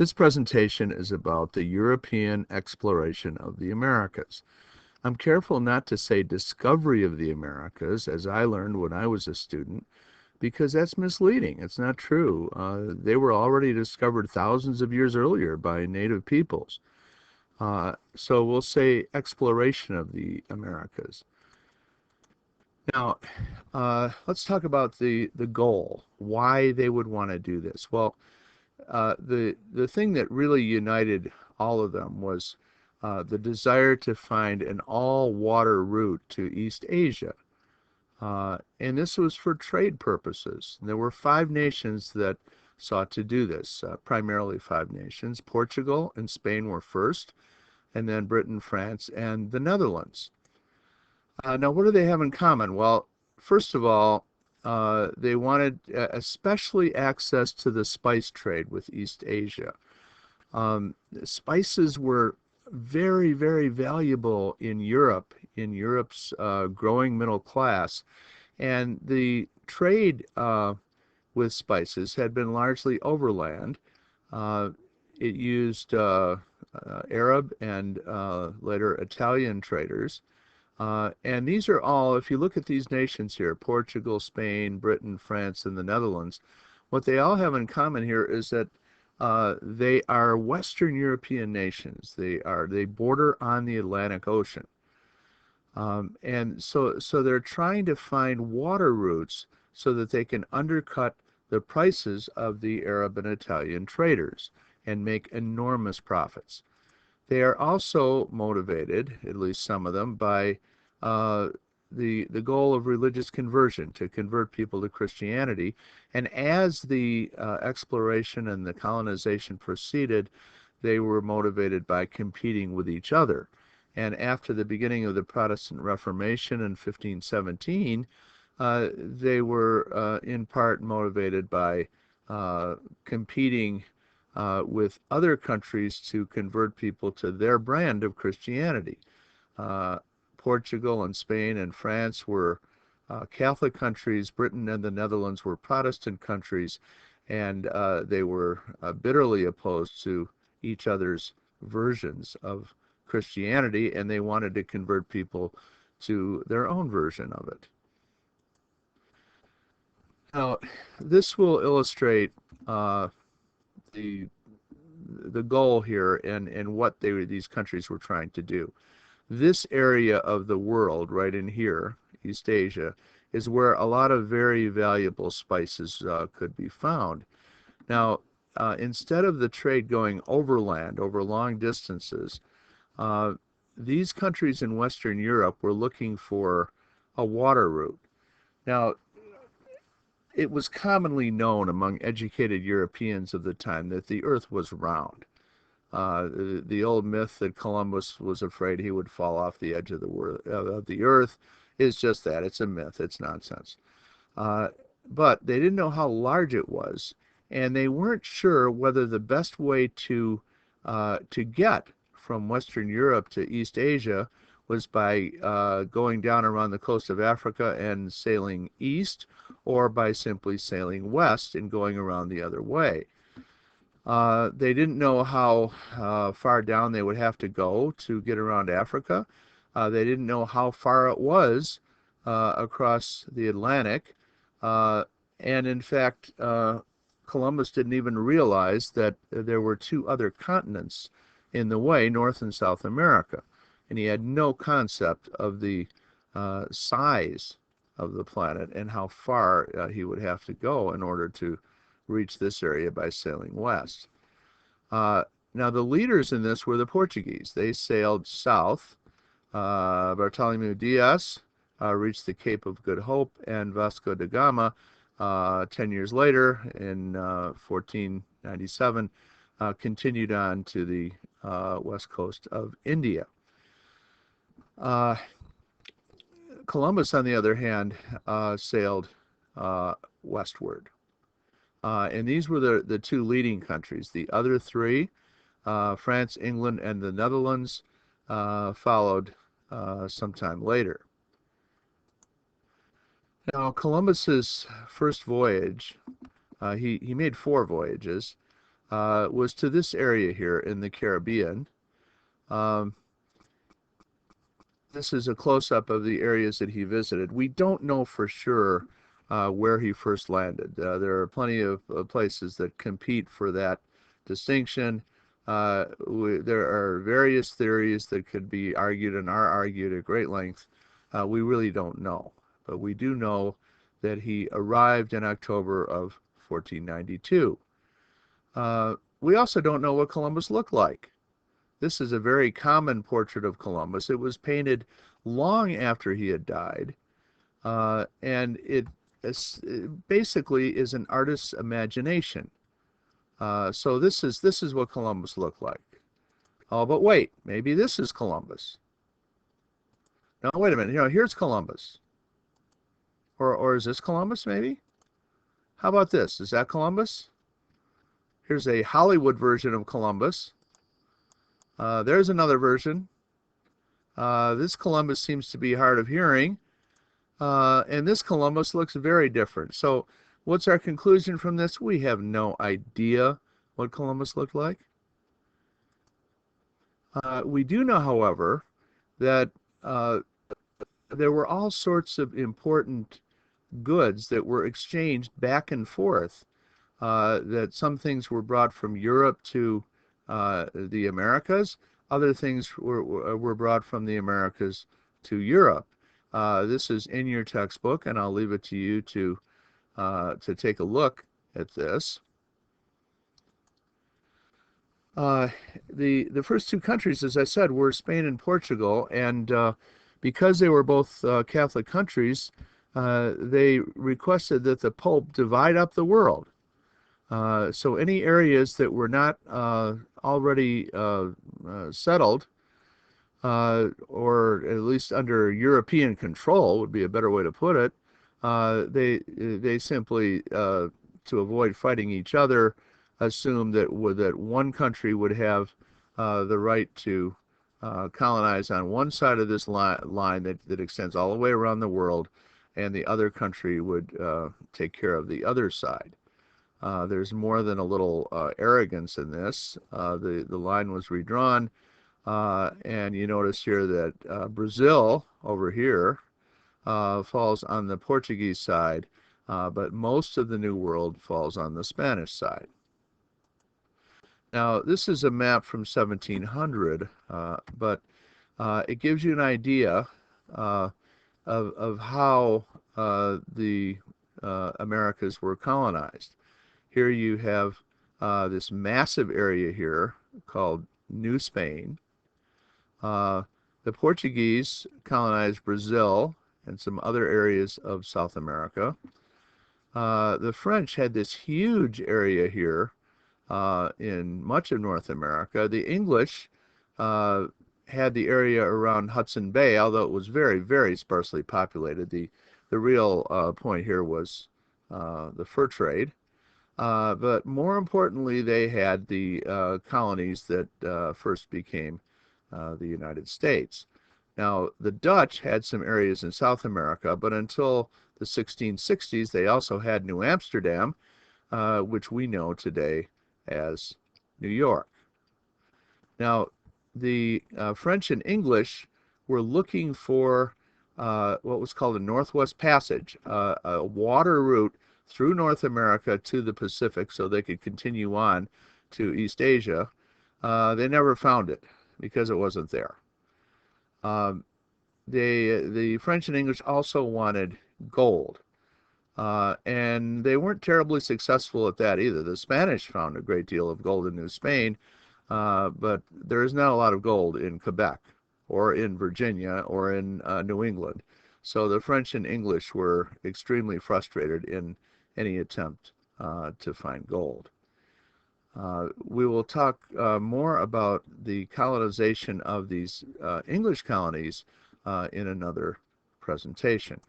This presentation is about the European exploration of the Americas. I'm careful not to say discovery of the Americas, as I learned when I was a student, because that's misleading. It's not true. They were already discovered thousands of years earlier by native peoples. So we'll say exploration of the Americas. Now, let's talk about the goal, why they would want to do this. Well, the thing that really united all of them was the desire to find an all-water route to East Asia. And this was for trade purposes. There were 5 nations that sought to do this, primarily 5 nations. Portugal and Spain were first, and then Britain, France, and the Netherlands. Now, what do they have in common? Well, first of all, they wanted especially access to the spice trade with East Asia. Spices were very, very valuable in Europe, in Europe's growing middle class, and the trade with spices had been largely overland. It used Arab and later Italian traders. And these are all, if you look at these nations here, Portugal, Spain, Britain, France, and the Netherlands, what they all have in common here is that they are Western European nations. They border on the Atlantic Ocean. And so they're trying to find water routes so that they can undercut the prices of the Arab and Italian traders and make enormous profits. They are also motivated, at least some of them, by the goal of religious conversion, to convert people to Christianity. And as the exploration and the colonization proceeded, they were motivated by competing with each other. And after the beginning of the Protestant Reformation in 1517, they were in part motivated by competing with other countries to convert people to their brand of Christianity. Portugal and Spain and France were Catholic countries. Britain and the Netherlands were Protestant countries, and they were bitterly opposed to each other's versions of Christianity, and they wanted to convert people to their own version of it. Now, this will illustrate the goal here and what these countries were trying to do. This area of the world, right in here, East Asia, is where a lot of very valuable spices could be found. Now, instead of the trade going overland, over long distances, these countries in Western Europe were looking for a water route. Now, it was commonly known among educated Europeans of the time that the earth was round. The old myth that Columbus was afraid he would fall off the edge of the earth is just that. It's a myth. It's nonsense. But they didn't know how large it was, and they weren't sure whether the best way to get from Western Europe to East Asia was by going down around the coast of Africa and sailing east, or by simply sailing west and going around the other way. They didn't know how far down they would have to go to get around Africa. They didn't know how far it was across the Atlantic. And in fact, Columbus didn't even realize that there were 2 other continents in the way, North and South America. And he had no concept of the size of the planet and how far he would have to go in order to reach this area by sailing west. Now, the leaders in this were the Portuguese. They sailed south. Bartolomeu Diaz reached the Cape of Good Hope, and Vasco da Gama, 10 years later, in 1497, continued on to the west coast of India. Columbus, on the other hand, sailed westward. And these were the 2 leading countries. The other 3, France, England, and the Netherlands, followed sometime later. Now, Columbus's first voyage, he made 4 voyages. was to this area here in the Caribbean. Um, this is a close-up of the areas that he visited. We don't know for sure where he first landed. There are plenty of places that compete for that distinction. There are various theories that could be argued and are argued at great length. We really don't know, but we do know that he arrived in October of 1492. We also don't know what Columbus looked like. This is a very common portrait of Columbus. It was painted long after he had died, and it basically is an artist's imagination. So this is what Columbus looked like. Oh, but wait, maybe this is Columbus. No, wait a minute. Here's Columbus. Or is this Columbus? Maybe. How about this? Is that Columbus? Here's a Hollywood version of Columbus. There's another version. This Columbus seems to be hard of hearing, and this Columbus looks very different. So what's our conclusion from this? We have no idea what Columbus looked like. We do know, however, that there were all sorts of important goods that were exchanged back and forth, that some things were brought from Europe to the Americas. Other things were brought from the Americas to Europe. This is in your textbook, and I'll leave it to you to take a look at this. The first two countries, as I said, were Spain and Portugal, and because they were both Catholic countries, they requested that the Pope divide up the world. So any areas that were not already settled, or at least under European control would be a better way to put it, they simply, to avoid fighting each other, assumed that one country would have the right to colonize on one side of this line that extends all the way around the world, and the other country would take care of the other side. There's more than a little arrogance in this. The line was redrawn, and you notice here that Brazil over here falls on the Portuguese side, but most of the New World falls on the Spanish side. Now, this is a map from 1700, but it gives you an idea of how the Americas were colonized. Here you have this massive area here called New Spain. The Portuguese colonized Brazil and some other areas of South America. The French had this huge area here in much of North America. The English had the area around Hudson Bay, although it was very, very sparsely populated. The real point here was the fur trade. But more importantly, they had the colonies that first became the United States. Now, the Dutch had some areas in South America, but until the 1660s, they also had New Amsterdam, which we know today as New York. Now, the French and English were looking for what was called a Northwest Passage, a water route through North America to the Pacific so they could continue on to East Asia. They never found it because it wasn't there. The French and English also wanted gold, and they weren't terribly successful at that either. The Spanish found a great deal of gold in New Spain, but there is not a lot of gold in Quebec or in Virginia or in New England. So the French and English were extremely frustrated in any attempt to find gold. We will talk more about the colonization of these English colonies in another presentation.